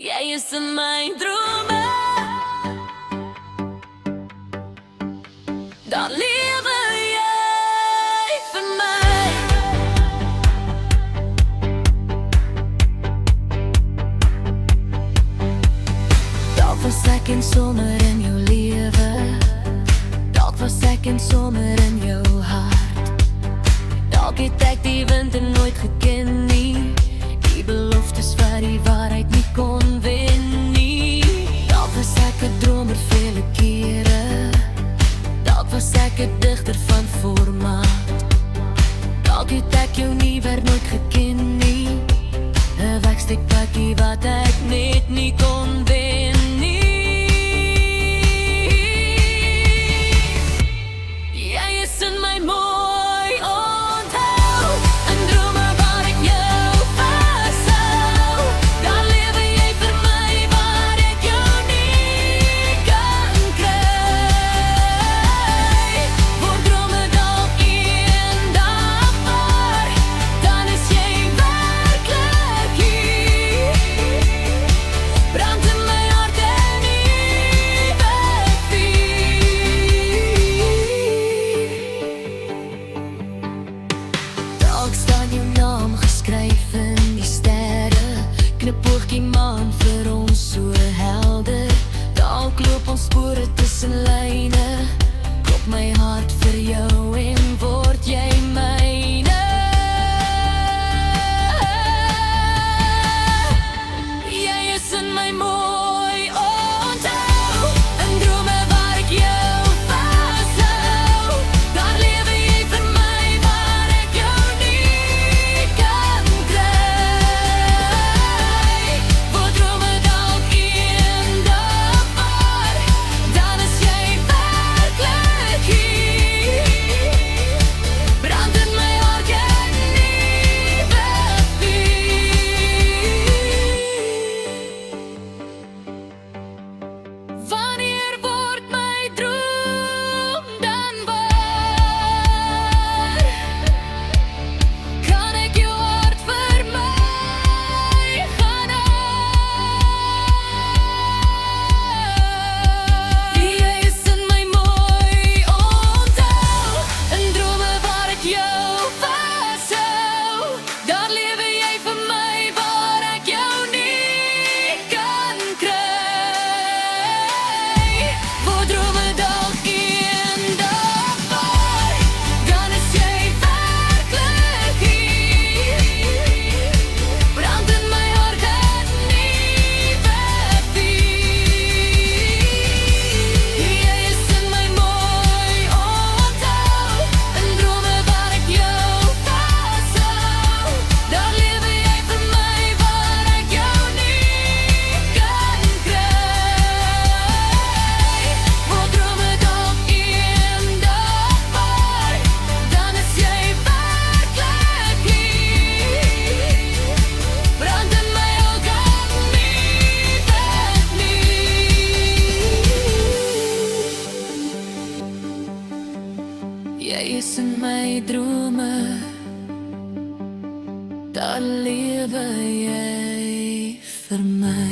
Jij is in mijn dromen, dan leven jij voor mij. Dat was ek in zomer in jouw leven, dat was ek in zomer in jouw hart. Dat het ek die winter nooit geken nie, die beloftes waar die waarheid nie kon wen nie. Dat was ek 'n dromer vele kere, dat was ek 'n digter van formaat. Dalk het ek jou nie weer nooit geken nie, 'n wegsteekpakkie wat ek net nie kon wen nie. Jy is in my mooi onthou, 'n drome waar ek jou vashou. Dan lewe jy vir my waar ek jou nie kan kry. Word drome dalk eendag waar, dan is jy werklik hier. Brand in my hart 'n nuwe vuur. Dalk staan jou naam geskryf in die sterre, knipoogkie maan vir ons so helder. Dalk loop ons spore tussen lyne, klop my hart vir jou en word jy myne. Jy is in my mooi onthou, 'n drome waar ek jou vashou. Daar lewe jy vir my waar ek jou nie kan kry. Word drome dalk eendag waar, dan is jy werklik hier. Brand in my hart 'n nuwe vuur. Wanneer word my droom dan waar? Kan ek jou hart vir my gaan hou? Jy is in my mooi onthou, 'n drome waar ek jou vashou. Daar lewe jy vir my waar ek jou nie kan kry. Word drome dalk eendag waar, dan is jy werklik hier. Brand in my hart 'n nuwe vuur. Jy is in my mooi onthou, 'n drome waar ek jou vashou. Daar lewe jy vir my waar ek jou nie kan kry. Word drome dalk eendag waar, dan is jy werklik hier. Brand in my hart 'n nuwe vuur. Jy is in my drome, dan lewe jy vir my.